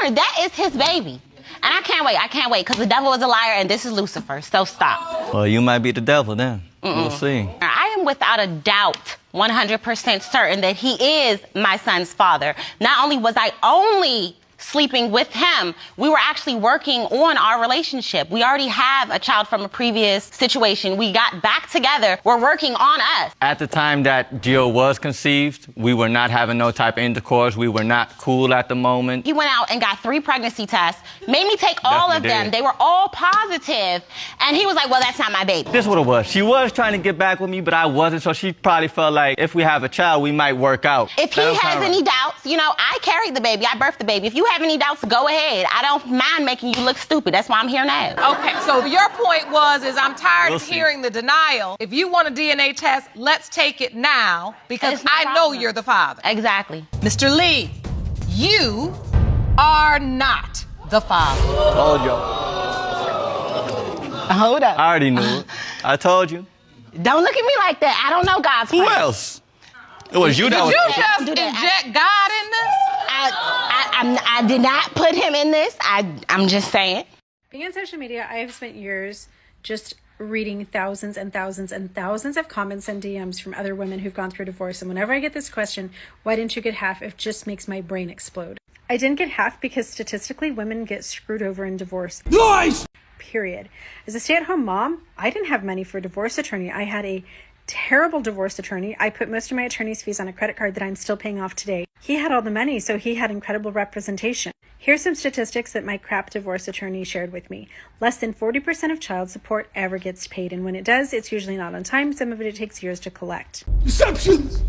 born. That is his baby. And I can't wait, because the devil is a liar and this is Lucifer, so stop. Well, you might be the devil then. We'll see. I am without a doubt 100% certain that he is my son's father. Not only was I only sleeping with him, we were actually working on our relationship. We already have a child from a previous situation. We got back together. We're working on us. At the time that Jill was conceived, we were not having no type of intercourse. We were not cool at the moment. He went out and got 3 pregnancy tests, made me take all of them. They were all positive. And he was like, well, that's not my baby. This is what it was. She was trying to get back with me, but I wasn't. So she probably felt like if we have a child, we might work out. If he has any doubts, you know, I carried the baby. I birthed the baby. If you have any doubts, go ahead. I don't mind making you look stupid. That's why I'm here now. Okay, so your point is I'm tired of hearing the denial. If you want a DNA test, let's take it now, because I know you're the father. Exactly. Mr. Lee, you are not the father. Told you. Hold up. I already knew it. I told you. Don't look at me like that. I don't know God's plan. Who else? It was you that was. Did you just inject God in this? I did not put him in this. I'm just saying. Being on social media, I have spent years just reading thousands and thousands and thousands of comments and DMs from other women who've gone through divorce. And whenever I get this question, why didn't you get half? It just makes my brain explode. I didn't get half because statistically women get screwed over in divorce. Nice! Period. As a stay-at-home mom, I didn't have money for a divorce attorney. I had a terrible divorce attorney. I put most of my attorney's fees on a credit card that I'm still paying off today. He had all the money, so he had incredible representation. Here's some statistics that my crap divorce attorney shared with me. Less than 40% of child support ever gets paid, and when it does, it's usually not on time. Some of it takes years to collect. Deceptions!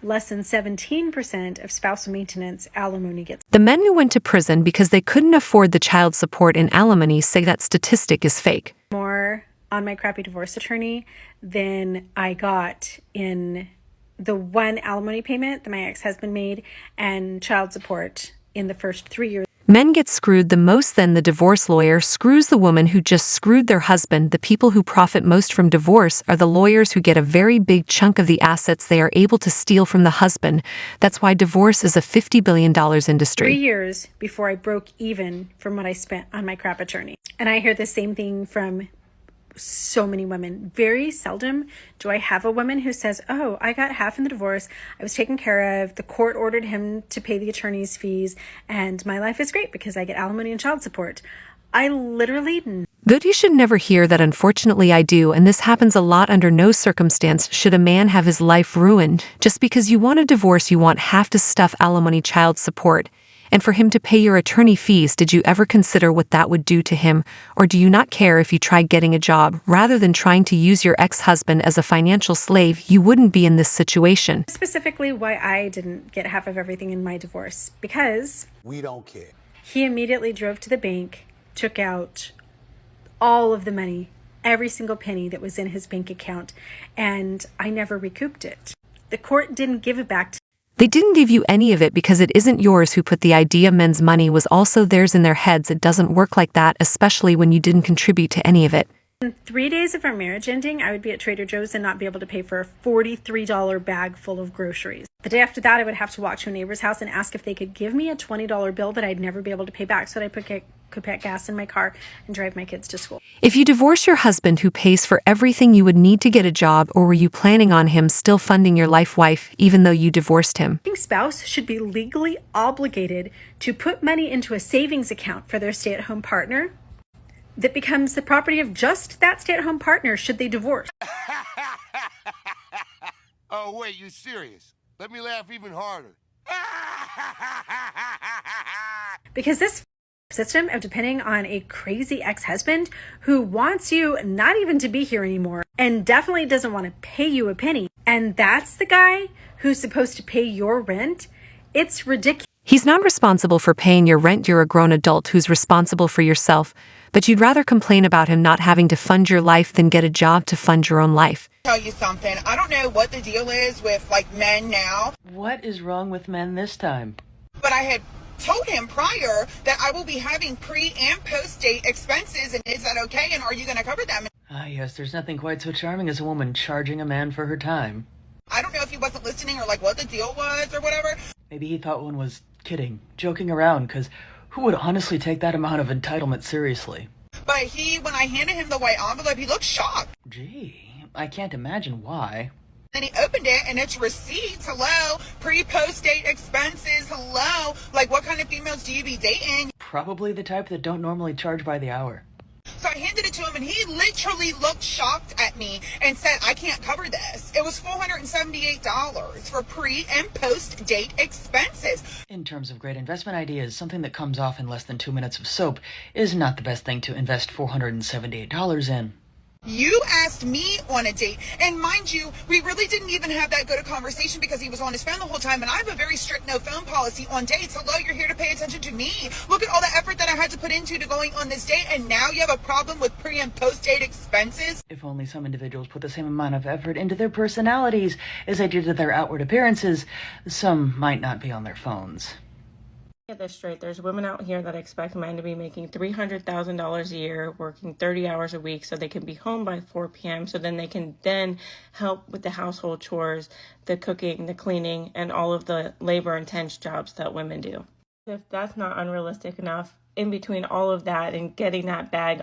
Less than 17% of spousal maintenance alimony gets. The men who went to prison because they couldn't afford the child support and alimony say that statistic is fake. More on my crappy divorce attorney than I got in the one alimony payment that my ex-husband made and child support in the first 3 years. Men get screwed the most, then the divorce lawyer screws the woman who just screwed their husband. The people who profit most from divorce are the lawyers who get a very big chunk of the assets they are able to steal from the husband. That's why divorce is a $50 billion industry. 3 years before I broke even from what I spent on my crap attorney. And I hear the same thing from so many women. Very seldom do I have a woman who says, oh, I got half in the divorce, I was taken care of, the court ordered him to pay the attorney's fees, and my life is great because I get alimony and child support. I literally... Though you should never hear that. Unfortunately I do, and this happens a lot. Under no circumstance should a man have his life ruined. Just because you want a divorce, you want half to stuff alimony, child support, and for him to pay your attorney fees. Did you ever consider what that would do to him? Or do you not care if you tried getting a job? Rather than trying to use your ex-husband as a financial slave, you wouldn't be in this situation. Specifically why I didn't get half of everything in my divorce. Because we don't care. He immediately drove to the bank, took out all of the money, every single penny that was in his bank account, and I never recouped it. The court didn't give it back to They didn't give you any of it because it isn't yours. Who put the idea men's money was also theirs in their heads. It doesn't work like that, especially when you didn't contribute to any of it. In 3 days of our marriage ending, I would be at Trader Joe's and not be able to pay for a $43 bag full of groceries. The day after that, I would have to walk to a neighbor's house and ask if they could give me a $20 bill that I'd never be able to pay back so that I could put gas in my car and drive my kids to school. If you divorce your husband who pays for everything, you would need to get a job, or were you planning on him still funding your wife even though you divorced him? Spouse should be legally obligated to put money into a savings account for their stay-at-home partner that becomes the property of just that stay-at-home partner should they divorce. Oh, wait, you serious? Let me laugh even harder. Because this system of depending on a crazy ex-husband who wants you not even to be here anymore and definitely doesn't want to pay you a penny, and that's the guy who's supposed to pay your rent, it's ridiculous. He's not responsible for paying your rent. You're a grown adult who's responsible for yourself, but you'd rather complain about him not having to fund your life than get a job to fund your own life. Tell you something. I don't know what the deal is with men now. What is wrong with men this time? But I had told him prior that I will be having pre and post date expenses, and is that okay? And are you going to cover them? Yes, there's nothing quite so charming as a woman charging a man for her time. I don't know if he wasn't listening or what the deal was or whatever. Maybe he thought one was kidding, joking around, because Who would honestly take that amount of entitlement seriously? But when I handed him the white envelope, he looked shocked. Gee, I can't imagine why. And he opened it, and it's receipts. Hello, pre-post date expenses. Hello, like what kind of females do you be dating? Probably the type that don't normally charge by the hour. So I handed it to him, and he literally looked shocked at me and said, I can't cover this. It was $478 for pre and post date expenses. In terms of great investment ideas, something that comes off in less than 2 minutes of soap is not the best thing to invest $478 in. You asked me on a date, and mind you, we really didn't even have that good a conversation because he was on his phone the whole time, and I have a very strict no phone policy on dates. Hello, you're here to pay attention to me. Look at all the effort that I had to put into going on this date, and now you have a problem with pre and post date expenses? If only some individuals put the same amount of effort into their personalities as they do to their outward appearances, some might not be on their phones. Get this straight. There's women out here that expect men to be making $300,000 a year, working 30 hours a week so they can be home by 4 p.m. so then they can help with the household chores, the cooking, the cleaning, and all of the labor-intense jobs that women do. If that's not unrealistic enough, in between all of that and getting that bag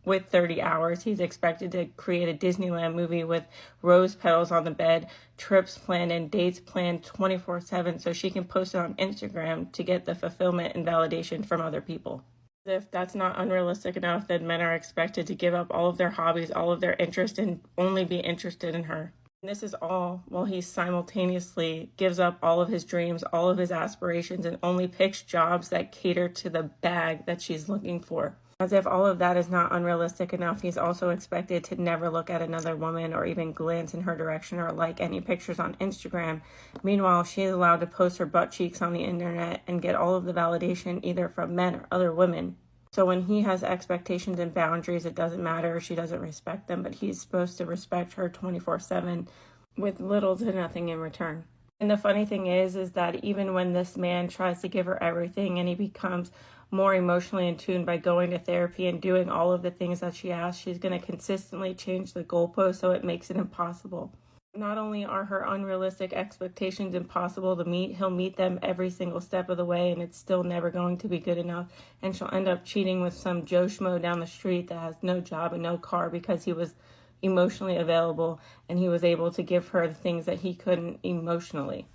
with 30 hours, he's expected to create a Disneyland movie with rose petals on the bed, trips planned and dates planned 24/7 so she can post it on Instagram to get the fulfillment and validation from other people. If that's not unrealistic enough, then men are expected to give up all of their hobbies, all of their interests, and only be interested in her. And this is all while he simultaneously gives up all of his dreams, all of his aspirations, and only picks jobs that cater to the bag that she's looking for. As if all of that is not unrealistic enough, he's also expected to never look at another woman or even glance in her direction or like any pictures on Instagram. Meanwhile, she is allowed to post her butt cheeks on the internet and get all of the validation either from men or other women. So when he has expectations and boundaries, it doesn't matter if she doesn't respect them, but he's supposed to respect her 24/7 with little to nothing in return. And the funny thing is that even when this man tries to give her everything and he becomes more emotionally in tune by going to therapy and doing all of the things that she asks, she's going to consistently change the goalpost so it makes it impossible. Not only are her unrealistic expectations impossible to meet, he'll meet them every single step of the way and it's still never going to be good enough. And she'll end up cheating with some Joe Schmo down the street that has no job and no car because he was emotionally available and he was able to give her the things that he couldn't emotionally.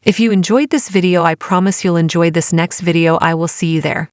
If you enjoyed this video, I promise you'll enjoy this next video. I will see you there.